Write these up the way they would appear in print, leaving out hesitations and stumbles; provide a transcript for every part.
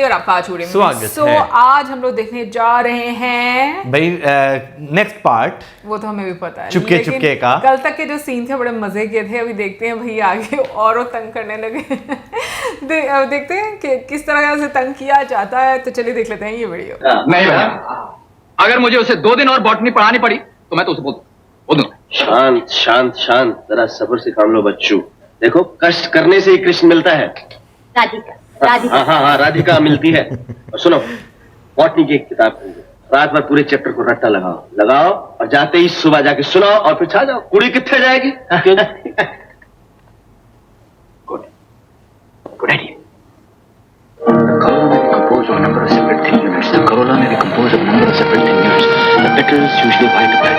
जी और आपका आचूड़ी में स्वागत है। आज हम लोग देखने जा रहे हैं भाई नेक्स्ट पार्ट वो तो हमें भी पता है चुपके लेकिन चुपके का। कल तक के जो सीन थे बड़े मजे के थे। अभी देखते हैं भाई आगे और तंग करने लगे देखते हैं कि किस तरह से तंग किया जाता है। तो चलिए देख लेते हैं ये वीडियो। नहीं भैया, अगर मुझे उसे 2 दिन और बॉटनी पढ़ानी पड़ी तो मैं तो उसे बोल दूं। शांत शांत शांत, जरा सब्र से काम लो बच्चों। देखो, कष्ट करने से ही कृष्ण मिलता है। राधिका, राधिका। हाँ, राधिका मिलती है। और सुनो, बॉटनी की एक किताब खरीदो, रात भर पूरे चैप्टर को रट्टा लगाओ और जाते ही सुबह जाके सुनाओ और फिर छा जाओ। कुड़ी कितने जाएगी? Good idea. Composed of a number of separate thin units. The corolla may be composed of a number of separate thin units. The petals usually white or black.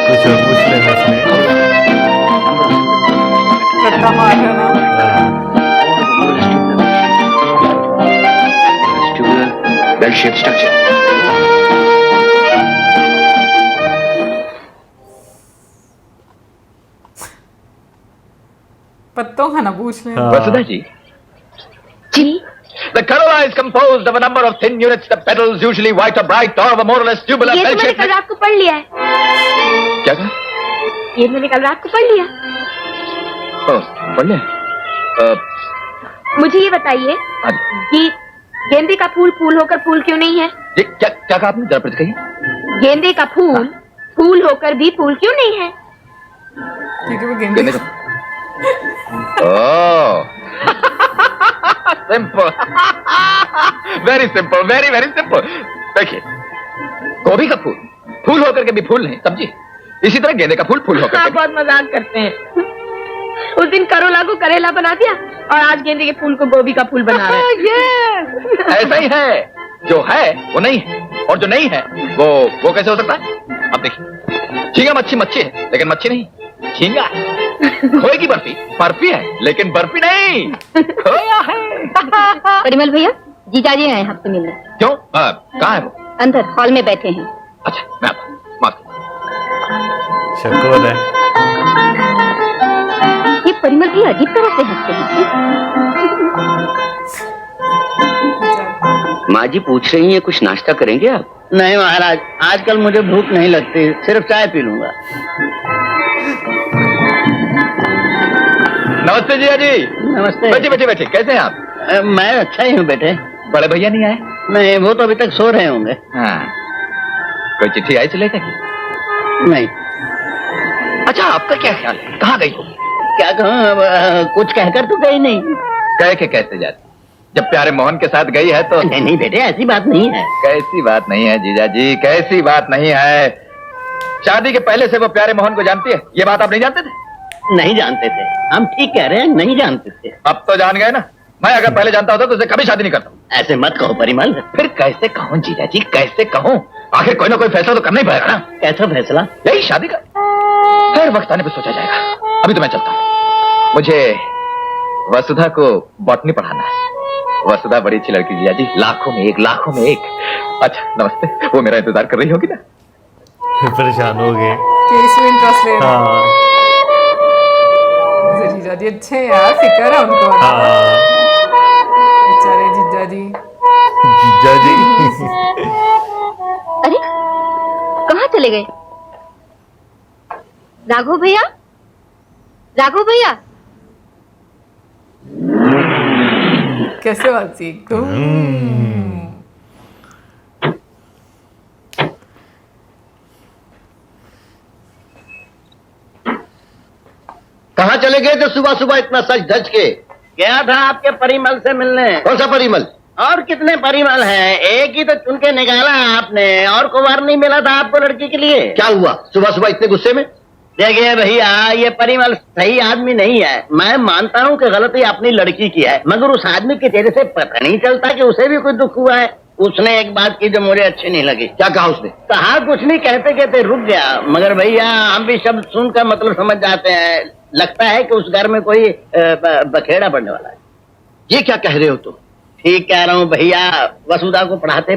कुछ और पूछ लेना इसमें। रट्टा मार रहा ना। Tubular, bell-shaped structure. पत्तों का ना पूछ लेना। वसुधा जी, जी, the corolla is composed of a number of thin units. The petals usually white or bright or of a more or less tubular, ये तो मैंने bell-shaped. कल रात को पढ़ लिया है। क्या कहा? ये मैंने कल रात को पढ़ लिया। पढ़ लिया? मुझे ये बताइए हाँ जी। कि गेंदे का फूल फूल होकर फूल क्यों नहीं है? ये क्या कहा आपने? जरा फिर से कहिए। गेंदे का फूल फूल होकर भी फूल क्यों नहीं है? क्योंकि वो गेंदे गेंदे का Oh, simple, very simple, very simple. देखिए, गोभी का फूल होकर के भी फूल नहीं, समझी? इसी तरह गेंदे का फूल होकर आप के बहुत मजाक करते हैं। उस दिन करोला को करेला बना दिया और आज गेंदे के फूल को गोभी का फूल बना रहे हैं। ऐसा ही है। जो है वो नहीं है और जो नहीं है वो कैसे हो सकता है? अब देखिए, झींगा मच्छी है लेकिन मच्छी नहीं, झींगा है। खोए की बर्फी है लेकिन बर्फी नहीं, खोया है। परिमल भैया, जीजाजी आए हैं आपसे मिलने। क्यों? कहाँ है वो? अंदर हॉल में बैठे हैं। अच्छा, मैं आता हूँ। माफ कीजिए। शक्कर है। ये परिमल भैया अजीब तरह से हंसते हैं। माँ जी पूछ रही हैं, कुछ नाश्ता करेंगे आप? नहीं महाराज, आजकल मुझे भूख नहीं लगती, सिर्फ चाय पी लूंगा। नमस्ते जिया जी। नमस्ते। बैठे। कैसे हैं आप? मैं अच्छा ही हूँ बेटे। बड़े भैया नहीं आए? नहीं, वो तो अभी तक सो रहे होंगे। हाँ। कोई चिट्ठी आई चले क्या? नहीं। अच्छा, आपका क्या ख्याल है, कहाँ गई होगी? क्या कहूँ, अब कुछ कहकर तो गई नहीं। कह के कैसे जाती? जब प्यारे मोहन के साथ गई है तो। नहीं बेटे, ऐसी बात नहीं है। कैसी बात नहीं है जीजा जी, कैसी बात नहीं है? शादी के पहले से वो प्यारे मोहन को जानती है, ये बात आप नहीं जानते थे? नहीं जानते थे। हम ठीक कह रहे हैं, नहीं जानते थे। अब तो जान गए ना। मैं अगर पहले जानता होता तो उसे कभी शादी नहीं करता। ऐसे मत कहो परिमल। फिर कैसे कहूँ जीजा जी, कैसे कहूँ? आखिर कोई ना कोई फैसला तो करना ही पड़ेगा ना। कैसा फैसला? यही शादी का। फिर वक्त आने पर सोचा जाएगा। अभी तो मैं चलता हूँ। मुझे वसुधा को बॉटनी पढ़ाना है। वसुधा बड़ी अच्छी लड़की जीजा जी, लाखों में एक। अच्छा, नमस्ते। वो मेरा इंतजार कर रही होगी ना? परेशान हो गए। केस में इंटरेस्ट ले रहे हैं। हाँ वैसे जीजा जी अच्छे हैं यार, फिक्र है उनको। हाँ। बेचारे जीजा जी। जीजा जी। अरे कहाँ चले गए? राघव भैया, कैसे बात सीख तुम? कहाँ चले गए थे सुबह इतना सच धज के? गया था आपके परिमल से मिलने। कौन सा परिमल? और कितने परिमल हैं, एक ही तो चुन के निकाला है आपने, और कुंवर नहीं मिला था आपको लड़की के लिए। क्या हुआ सुबह इतने गुस्से में? देखिए भैया, ये परिमल सही आदमी नहीं है। मैं मानता हूँ कि गलती अपनी लड़की की है, मगर उस आदमी के चेहरे से पता नहीं चलता कि उसे भी कोई दुख हुआ है। उसने एक बात की जो मुझे अच्छी नहीं लगी। क्या कहा उसने? कहा कुछ नहीं, कहते रुक गया। मगर भैया, हम भी शब्द सुनकर मतलब समझ जाते हैं। लगता है कि उस घर में कोई बखेड़ा पड़ने वाला है। ये क्या कह रहे हो तुम? ठीक कह रहा हूँ भैया। वसुधा को पढ़ाते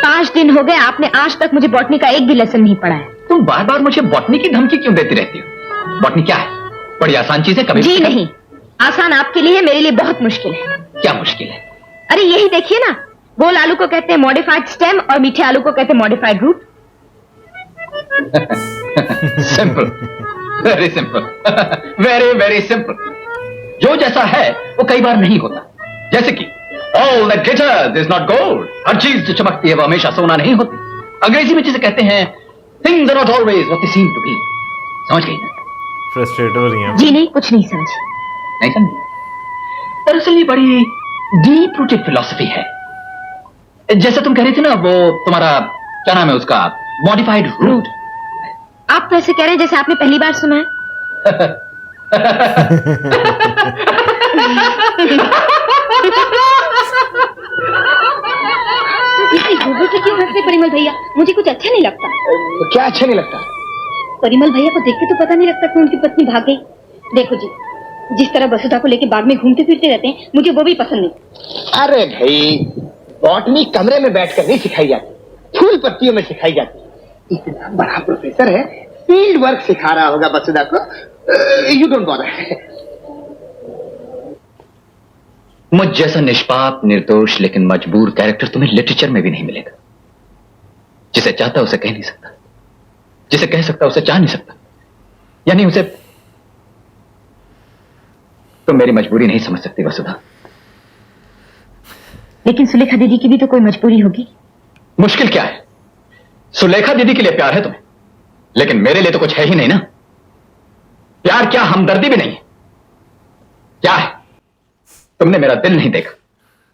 5 दिन हो गए, आपने आज तक मुझे बॉटनी का एक भी लेसन नहीं पढ़ाया। तुम बार बार मुझे बॉटनी की धमकी क्यों देती रहती हो? बॉटनी क्या है? बड़ी आसान चीज है, कभी जी नहीं, आसान आपके लिए है, मेरे लिए बहुत मुश्किल है। क्या मुश्किल है? अरे यही देखिए ना, गोल आलू को कहते हैं मॉडिफाइड स्टेम और मीठे आलू को कहते हैं modified root. Simple, very simple, very very simple. जो जैसा है वो कई बार नहीं होता। जैसे कि all that glitters is not gold. हर चीज जो चमकती है वो हमेशा सोना नहीं होती। अंग्रेजी में जिसे कहते हैं things are not always what they seem to be. समझ गई ना? फ्रस्ट्रेट हो रही हैं। जी नहीं, कुछ नहीं समझी। नहीं समझी? दरअसल ये बड़ी डीप रूटेड फिलॉसफी है। जैसे तुम कह रही थी ना, वो तुम्हारा क्या नाम है उसका, मॉडिफाइड रूट। आप तो ऐसे कह रहे हैं जैसे आपने पहली बार सुना है। इतनी जोरों से क्यों हंसते परिमल भैया? मुझे कुछ अच्छा नहीं लगता। क्या अच्छा नहीं लगता? परिमल भैया को देख के तो पता नहीं लगता कि उनकी पत्नी भाग गई। देखो जी, जिस तरह वसुधा को लेके बाग में घूमते फिरते रहते हैं, मुझे वो भी पसंद नहीं। अरे भाई, बॉटनी कमरे में बैठकर नहीं सिखाई जाती, फूल पत्तियों में सिखाई जाती। इतना बड़ा प्रोफेसर है, फील्ड वर्क सिखा रहा होगा वसुधा को। You don't bother. मुझ जैसा निष्पाप, निर्दोष लेकिन मजबूर कैरेक्टर तुम्हें लिटरेचर में भी नहीं मिलेगा। जिसे चाहता उसे कह नहीं सकता, जिसे कह सकता उसे चाह नहीं सकता। यानी उसे तुम मेरी मजबूरी नहीं समझ सकती वसुधा। लेकिन सुलेखा दीदी की भी तो कोई मजबूरी होगी। मुश्किल क्या है? सुलेखा दीदी के लिए प्यार है तुम्हें, लेकिन मेरे लिए तो कुछ है ही नहीं ना। प्यार क्या, हमदर्दी भी नहीं है। क्या है? तुमने मेरा दिल नहीं देखा।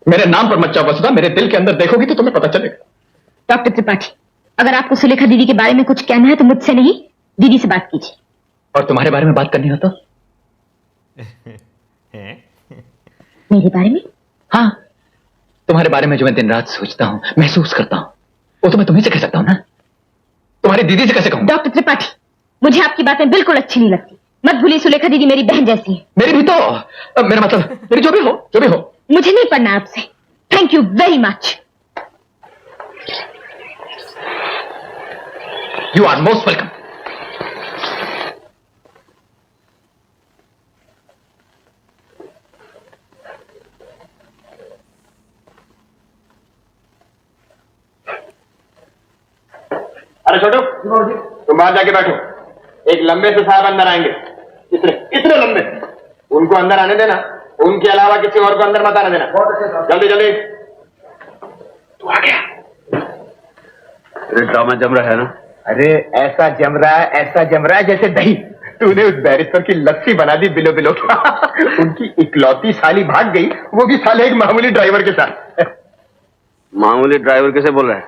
मेरे नाम पर मत जाओ वसुधा, मेरे दिल के अंदर देखोगी तो तुम्हें पता चलेगा। डॉक्टर त्रिपाठी, अगर आपको सुलेखा दीदी के बारे में कुछ कहना है तो मुझसे नहीं, दीदी से बात कीजिए। और तुम्हारे बारे में बात करनी हो तो? मेरे बारे में? हाँ, तुम्हारे बारे में जो मैं दिन रात सोचता हूं, महसूस करता हूं, वो तो मैं तुम्हीं से कह सकता हूं ना। तुम्हारी दीदी से कैसे कहूं? डॉक्टर त्रिपाठी, मुझे आपकी बातें बिल्कुल अच्छी नहीं लगती। मत भूलिए सुलेखा दीदी मेरी बहन जैसी है। मेरी भी तो, मेरा मतलब मेरी जो भी हो। मुझे नहीं पढ़ना आपसे। Thank you very much. You are most welcome. अरे छोटू, तुम बाहर जाके बैठो। एक लंबे से साहब अंदर आएंगे। इतने लंबे, उनको अंदर आने देना। उनके अलावा किसी और को अंदर मत आने देना। जल्दी जल्दी। तू आ गया? अरे ड्रामा जम रहा है ना। अरे ऐसा जम रहा है जैसे दही। तूने उस बैरिस्टर की लस्सी बना दी बिलो बिलो। उनकी इकलौती साली भाग गई, वो भी साले एक मामूली ड्राइवर के साथ। मामूली ड्राइवर कैसे बोल रहा है?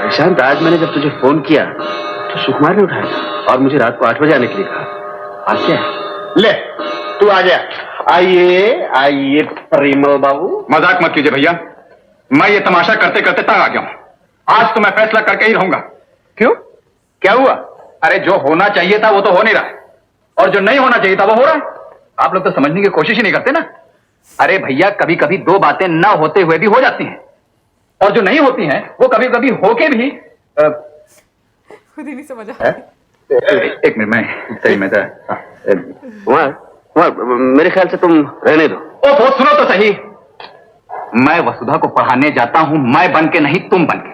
प्रशांत, आज मैंने जब तुझे फोन किया तो सुकुमार ने उठाया और मुझे रात को 8 बजे आने के लिए कहा। आज क्या है? ले, तू आ गया। आइए परिमल बाबू। मजाक मत कीजिए भैया, मैं ये तमाशा करते करते तंग आ गया हूं। आज तो मैं फैसला करके ही रहूंगा। क्यों, क्या हुआ? अरे जो होना चाहिए था वो तो हो नहीं रहा है, और जो नहीं होना चाहिए था वो हो रहा है। आप लोग तो समझने की कोशिश ही नहीं करते ना। अरे भैया, कभी कभी दो बातें ना होते हुए भी हो जाती हैं, और जो नहीं होती हैं वो कभी कभी होके भी खुद ही नहीं समझा। एक मिनट, मैं सही में कुमार, मेरे ख्याल से तुम रहने दो। ओ सुनो तो सही। मैं वसुधा को पढ़ाने जाता हूं, मैं बन के नहीं तुम बन के।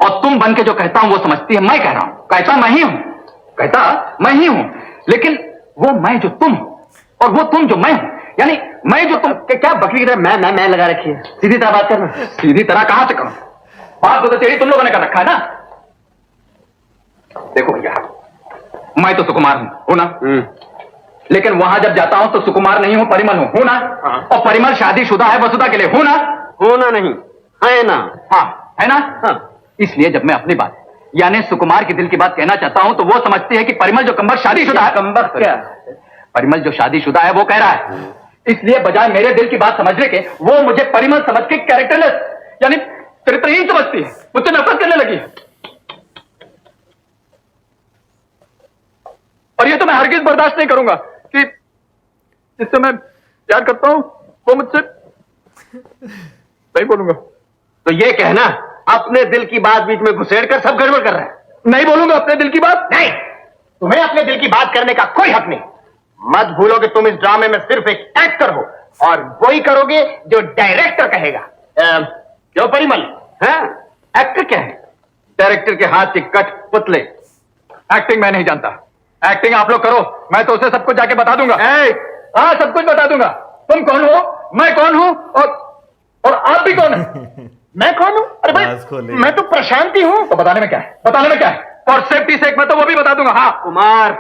और तुम बन के जो कहता हूं वो समझती है मैं कह रहा हूं। कहता मैं ही हूं, लेकिन वो मैं जो तुम और वो तुम जो मैं हूं, यानी मैं जो तुम। क्या बकरी की तरह मैं लगा रखी है? सीधी तरह बात करना। सीधी तरह कहां से करूं? बात तो तेरी तुम लोगों ने कर रखा है ना। देखो भैया, मैं तो सुकुमार हूं ना। लेकिन वहां जब जाता हूं तो सुकुमार नहीं हूं, परिमल हूं ना। और परिमल शादीशुदा है वसुधा के लिए, हूं ना? होना नहीं है ना। हाँ है ना। हाँ। इसलिए जब मैं अपनी बात यानी सुकुमार के दिल की बात कहना चाहता हूं तो वो समझती है कि परिमल जो कम्बख्त शादीशुदा है। कम्बख्त क्या? परिमल जो शादीशुदा है वो कह रहा है। इसलिए बजाय मेरे दिल की बात समझने के वो मुझे परिमल समझ के कैरेक्टरलेस यानी चरित्रहीन समझती है, मुझसे नफरत करने लगी है। और ये तो मैं हरगिज बर्दाश्त नहीं करूंगा कि जिससे मैं प्यार करता हूं वो मुझसे नहीं बोलूंगा। तो ये कहना अपने दिल की बात बीच में घुसेड़ कर सब गड़बड़ कर रहा है। नहीं बोलूंगा अपने दिल की बात। नहीं, तुम्हें अपने दिल की बात करने का कोई हक नहीं। मत भूलो कि तुम इस ड्रामे में सिर्फ एक एक्टर हो और वही करोगे जो डायरेक्टर कहेगा। क्यों परिमल? हैं? एक्टर क्या है? डायरेक्टर के हाथ के कट पुतले। एक्टिंग मैं नहीं जानता। एक्टिंग आप लोग करो, मैं तो उसे सब कुछ जाके बता दूंगा। हाँ, सब कुछ बता दूंगा। तुम कौन हो, मैं कौन हूं, और आप भी कौन है? मैं कौन हूं? अरे आवाज भाई, खोले। मैं तो प्रशांति हूं। तो बताने में क्या है? बताने में क्या है? और सेफ्टी से मैं तो वो भी बता दूंगा। हाँ कुमार,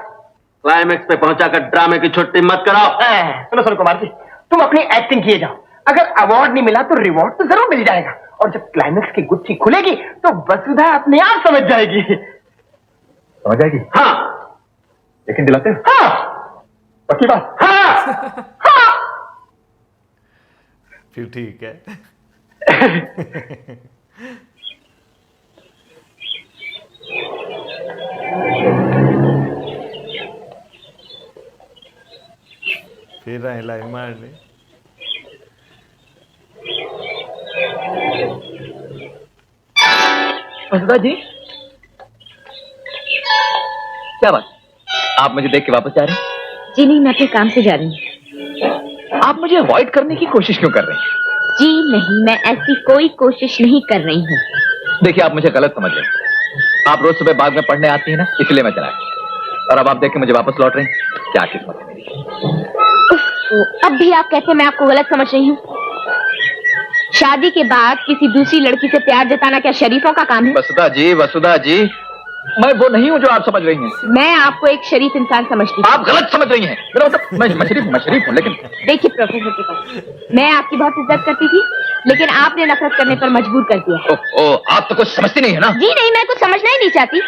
क्लाइमेक्स पे पहुंचाकर ड्रामे की छुट्टी मत कराओ। सुनो सुनो कुमार जी, तुम अपनी एक्टिंग किए जाओ। अगर अवार्ड नहीं मिला तो रिवॉर्ड तो जरूर मिल जाएगा, और जब क्लाइमेक्स की गुत्थी खुलेगी तो वसुधा अपने आप समझ जाएगी। समझ जाएगी? हाँ, लेकिन दिलाते हो? हाँ पक्की बात? हाँ हाँ। फिर ठीक है। फिर आए लाइन मारने। वसुधा जी, क्या बात, आप मुझे देख के वापस जा रहे हैं? जी नहीं, मैं अपने काम से जा रही हूँ। आप मुझे अवॉइड करने की कोशिश क्यों कर रहे हैं? जी नहीं, मैं ऐसी कोई कोशिश नहीं कर रही हूँ। देखिए, आप मुझे गलत समझ रहे हैं। आप रोज सुबह बाग में पढ़ने आती हैं ना, इसलिए मैं चला आया। और अब आप देख के मुझे वापस लौट रहे हैं। क्या किस्मत है मेरी। अब भी आप कहते हैं मैं आपको गलत समझ रही हूँ? शादी के बाद किसी दूसरी लड़की से प्यार जताना क्या शरीफों का काम है? वसुधा जी, वसुधा जी, मैं वो नहीं हूँ जो आप समझ रही हैं। मैं आपको एक शरीफ इंसान समझती हूँ। आप गलत समझ रही हैं। मेरा मतलब मैं शरीफ हूँ, लेकिन देखिए प्रोफेसर के पास, मैं आपकी बहुत इज्जत करती थी, लेकिन आपने नफरत करने पर मजबूर कर दिया। ओह, आप तो कुछ समझती नहीं है ना। जी नहीं, मैं कुछ समझना ही नहीं चाहती।